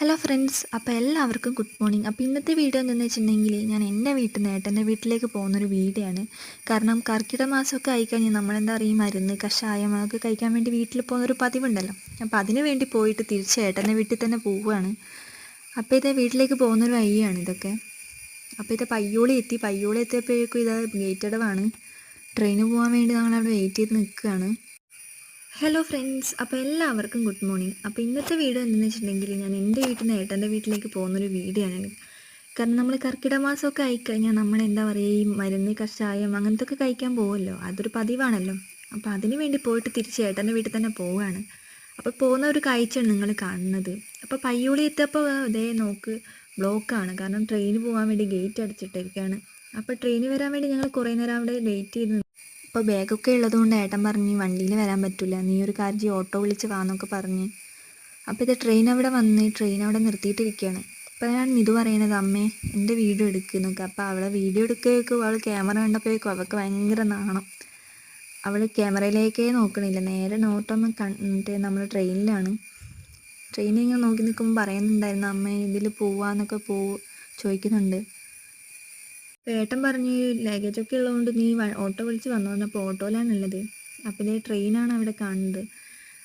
Hello friends, അപ്പോൾ എല്ലാവർക്കും good morning. അപ്പോൾ ഇന്നത്തെ വീഡിയോ എന്താണെന്ന് വെച്ചിട്ടുണ്ടെങ്കിൽ ഞാൻ എൻ്റെ വീട്ടിൽ നിന്ന് ഏട്ടൻ്റെ വീട്ടിലേക്ക് പോകുന്നൊരു വീഡിയോ ആണ്. കാരണം കർക്കിടക മാസമൊക്കെ ആയിക്കഴിഞ്ഞാൽ നമ്മളെന്താ പറയുക, മരുന്ന് കഷായം അതൊക്കെ കഴിക്കാൻ വേണ്ടി വീട്ടിൽ പോകുന്നൊരു പതിവുണ്ടല്ലോ. അപ്പോൾ അതിന് വേണ്ടി പോയിട്ട് തിരിച്ച് ഏട്ടൻ്റെ വീട്ടിൽ തന്നെ പോവുകയാണ്. അപ്പോൾ ഇത് വീട്ടിലേക്ക് പോകുന്നൊരു വഴിയാണ് ഇതൊക്കെ. അപ്പോൾ ഇത് പയ്യോളി എത്തിയപ്പോഴേക്കും ഇത് ഗേറ്റ് അടവാണ്. ട്രെയിന് പോകാൻ വേണ്ടി ഞങ്ങളവിടെ വെയിറ്റ് ചെയ്ത് നിൽക്കുകയാണ്. ഹലോ ഫ്രണ്ട്സ്, അപ്പോൾ എല്ലാവർക്കും ഗുഡ് മോർണിംഗ്. അപ്പോൾ ഇന്നത്തെ വീഡിയോ എന്താണെന്ന് വെച്ചിട്ടുണ്ടെങ്കിൽ ഞാൻ എൻ്റെ വീട്ടിൽ നിന്ന് ഏട്ടൻ്റെ വീട്ടിലേക്ക് പോകുന്നൊരു വീഡിയോ ആണ്. കാരണം നമ്മൾ കർക്കിടക മാസമൊക്കെ ആയിക്കഴിഞ്ഞാൽ നമ്മൾ എന്താ പറയുക, ഈ മരുന്ന് കഷായം അങ്ങനത്തെ ഒക്കെ കഴിക്കാൻ പോകുമല്ലോ, അതൊരു പതിവാണല്ലോ. അപ്പോൾ അതിന് വേണ്ടി പോയിട്ട് തിരിച്ച് ഏട്ടൻ്റെ വീട്ടിൽ തന്നെ പോവുകയാണ്. അപ്പോൾ പോകുന്ന ഒരു കാഴ്ചയാണ് നിങ്ങൾ കാണുന്നത്. അപ്പോൾ പയ്യോളി എത്തിയപ്പോൾ ഇതേ നോക്ക് ബ്ലോക്കാണ്. കാരണം ട്രെയിന് പോകാൻ വേണ്ടി ഗേറ്റ് അടിച്ചിട്ടിരിക്കുകയാണ്. അപ്പോൾ ട്രെയിന് വരാൻ വേണ്ടി ഞങ്ങൾ കുറേ നേരം അവിടെ വെയിറ്റ് ചെയ്ത്. അപ്പോൾ ബാഗൊക്കെ ഉള്ളതുകൊണ്ട് ഏട്ടൻ പറഞ്ഞ് വണ്ടിയിൽ വരാൻ പറ്റില്ല, നീ ഒരു കാര്യം ഓട്ടോ വിളിച്ച് വാന്നൊക്കെ പറഞ്ഞ്. അപ്പോൾ ഇത് ട്രെയിൻ അവിടെ നിർത്തിയിട്ടിരിക്കുകയാണ്. അപ്പോൾ ഞാൻ ഇത് പറയണത്, അമ്മേ എൻ്റെ വീഡിയോ എടുക്കുന്നൊക്കെ. അപ്പോൾ അവളെ വീഡിയോ എടുക്കുകയൊക്കെ അവൾ ക്യാമറ കണ്ടപ്പോഴേക്കും അവൾക്ക് ഭയങ്കര നാണം. അവൾ ക്യാമറയിലേക്കേ നോക്കണില്ല, നേരെ നോട്ടൊന്നും കണ്ടിട്ട് നമ്മൾ ട്രെയിനിലാണ്. ട്രെയിനിൽ ഇങ്ങനെ നോക്കി നിൽക്കുമ്പോൾ പറയുന്നുണ്ടായിരുന്നു, അമ്മേ ഇതിൽ പോവാന്നൊക്കെ ചോദിക്കുന്നുണ്ട്. ഏട്ടൻ പറഞ്ഞ് ലഗേജൊക്കെ ഉള്ളതുകൊണ്ട് നീ ഓട്ടോ വിളിച്ച് വന്നു പറഞ്ഞപ്പോൾ ഓട്ടോയിലാണുള്ളത്. അപ്പോൾ ഇതേ ട്രെയിനാണ് അവിടെ കാണുന്നത്.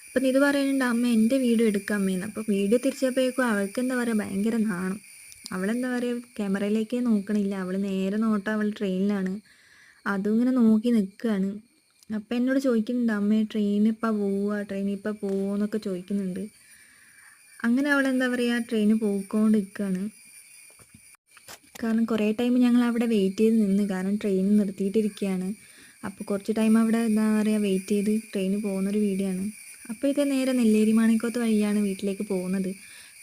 അപ്പം ഇത് പറയുന്നുണ്ട്, അമ്മ എൻ്റെ വീഡിയോ എടുക്കാം അമ്മേന്ന്. അപ്പോൾ വീഡിയോ തിരിച്ചപ്പോഴേക്കും അവൾക്ക് എന്താ പറയുക, ഭയങ്കര നാണം. അവളെന്താ പറയുക, ക്യാമറയിലേക്കേ നോക്കണില്ല, അവൾ നേരെ നോട്ടം അവൾ ട്രെയിനിലാണ്. അതും ഇങ്ങനെ നോക്കി നിൽക്കുകയാണ്. അപ്പം എന്നോട് ചോദിക്കുന്നുണ്ട്, അമ്മേ ട്രെയിനിൽ ഇപ്പോൾ പോവുക എന്നൊക്കെ ചോദിക്കുന്നുണ്ട്. അങ്ങനെ അവളെന്താ പറയുക, ട്രെയിന് പോയിക്കൊണ്ട് നിൽക്കുകയാണ്. കാരണം കുറേ ടൈം ഞങ്ങൾ അവിടെ വെയിറ്റ് ചെയ്ത് നിന്ന്, കാരണം ട്രെയിൻ നിർത്തിയിട്ടിരിക്കുകയാണ്. അപ്പോൾ കുറച്ച് ടൈം അവിടെ എന്താ പറയുക വെയിറ്റ് ചെയ്ത് ട്രെയിന് പോകുന്നൊരു വീഡിയോ ആണ്. അപ്പോൾ ഇത് നേരെ നെല്ലേരി മാണിക്കോത്ത് വഴിയാണ് വീട്ടിലേക്ക് പോകുന്നത്,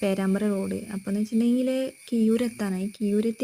പേരാമ്പ്ര റോഡ്. അപ്പോൾ എന്ന് വെച്ചിട്ടുണ്ടെങ്കിൽ കിയൂരെത്താനായി. കിയൂരെത്തിയ